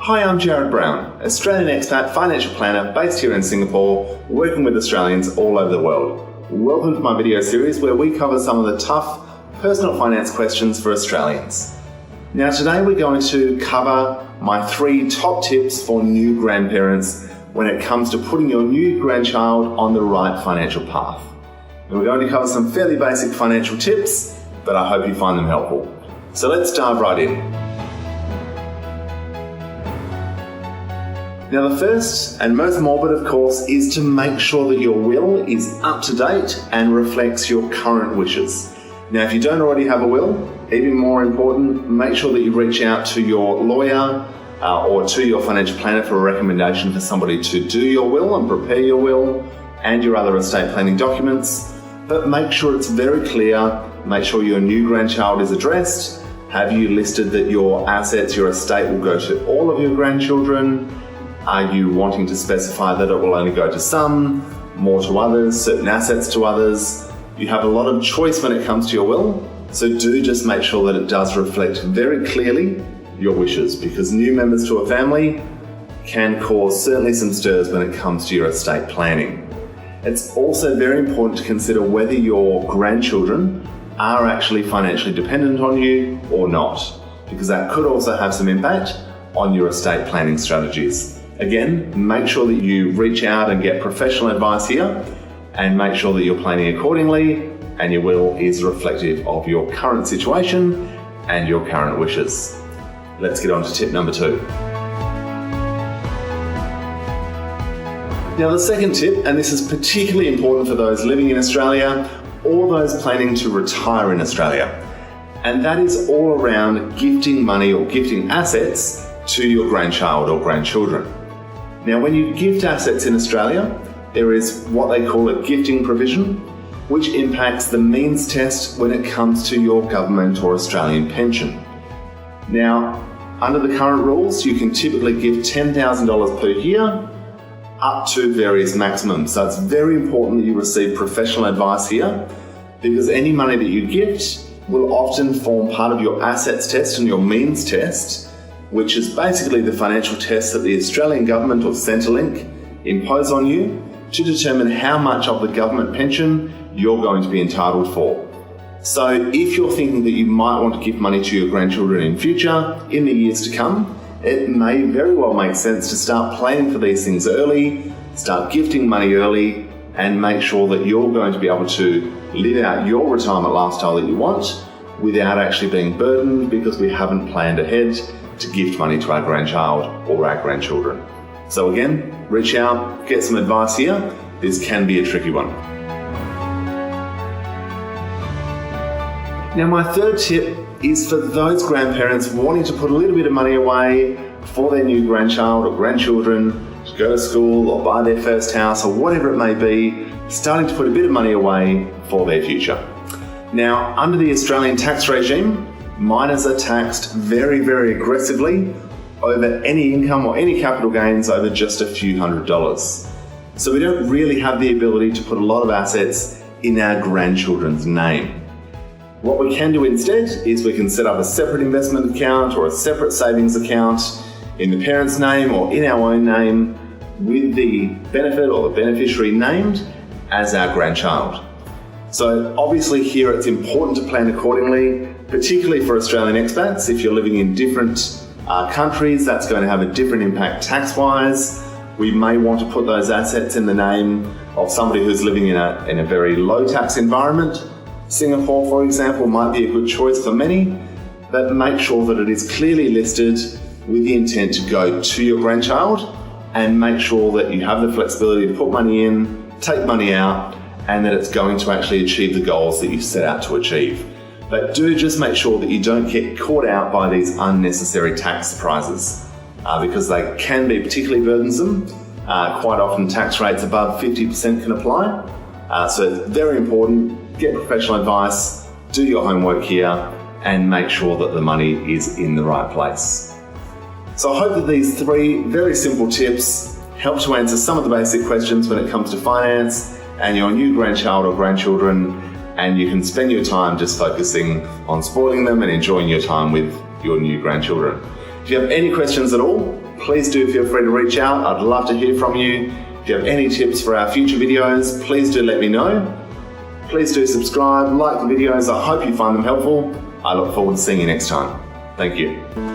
Hi, I'm Jarrad Brown, Australian expat financial planner based here in Singapore, working with Australians all over the world. Welcome to my video series where we cover some of the tough personal finance questions for Australians. Now today we're going to cover my 3 top tips for new grandparents when it comes to putting your new grandchild on the right financial path. And we're going to cover some fairly basic financial tips, but I hope you find them helpful. So let's dive right in. Now the first and most morbid, of course, is to make sure that your will is up to date and reflects your current wishes. Now if you don't already have a will, even more important, make sure that you reach out to your lawyer or to your financial planner for a recommendation for somebody to do your will and prepare your will and your other estate planning documents. But make sure it's very clear, make sure your new grandchild is addressed. Have you listed that your assets, your estate will go to all of your grandchildren? Are you wanting to specify that it will only go to some, more to others, certain assets to others? You have a lot of choice when it comes to your will, so do just make sure that it does reflect very clearly your wishes, because new members to a family can cause certainly some stirs when it comes to your estate planning. It's also very important to consider whether your grandchildren are actually financially dependent on you or not, because that could also have some impact on your estate planning strategies. Again, make sure that you reach out and get professional advice here and make sure that you're planning accordingly and your will is reflective of your current situation and your current wishes. Let's get on to tip number 2. Now the second tip, and this is particularly important for those living in Australia or those planning to retire in Australia, and that is all around gifting money or gifting assets to your grandchild or grandchildren. Now, when you gift assets in Australia, there is what they call a gifting provision, which impacts the means test when it comes to your government or Australian pension. Now, under the current rules, you can typically give $10,000 per year up to various maximums. So it's very important that you receive professional advice here, because any money that you gift will often form part of your assets test and your means test, which is basically the financial test that the Australian government or Centrelink impose on you to determine how much of the government pension you're going to be entitled for. So if you're thinking that you might want to give money to your grandchildren in future, in the years to come, it may very well make sense to start planning for these things early, start gifting money early, and make sure that you're going to be able to live out your retirement lifestyle that you want without actually being burdened because we haven't planned ahead to gift money to our grandchild or our grandchildren. So again, reach out, get some advice here. This can be a tricky one. Now my third tip is for those grandparents wanting to put a little bit of money away for their new grandchild or grandchildren to go to school or buy their first house or whatever it may be, starting to put a bit of money away for their future. Now, under the Australian tax regime, minors are taxed very, very aggressively over any income or any capital gains over just a few $100s. So we don't really have the ability to put a lot of assets in our grandchildren's name. What we can do instead is we can set up a separate investment account or a separate savings account in the parent's name or in our own name with the benefit or the beneficiary named as our grandchild. So obviously here it's important to plan accordingly, particularly for Australian expats. If you're living in different countries, that's going to have a different impact tax-wise. We may want to put those assets in the name of somebody who's living in a very low tax environment. Singapore, for example, might be a good choice for many, but make sure that it is clearly listed with the intent to go to your grandchild, and make sure that you have the flexibility to put money in, take money out, and that it's going to actually achieve the goals that you've set out to achieve. But do just make sure that you don't get caught out by these unnecessary tax surprises, because they can be particularly burdensome. Quite often tax rates above 50% can apply. So it's very important, get professional advice, do your homework here, and make sure that the money is in the right place. So I hope that these 3 very simple tips help to answer some of the basic questions when it comes to finance and your new grandchild or grandchildren, and you can spend your time just focusing on spoiling them and enjoying your time with your new grandchildren. If you have any questions at all, please do feel free to reach out. I'd love to hear from you. If you have any tips for our future videos, please do let me know. Please do subscribe, like the videos. I hope you find them helpful. I look forward to seeing you next time. Thank you.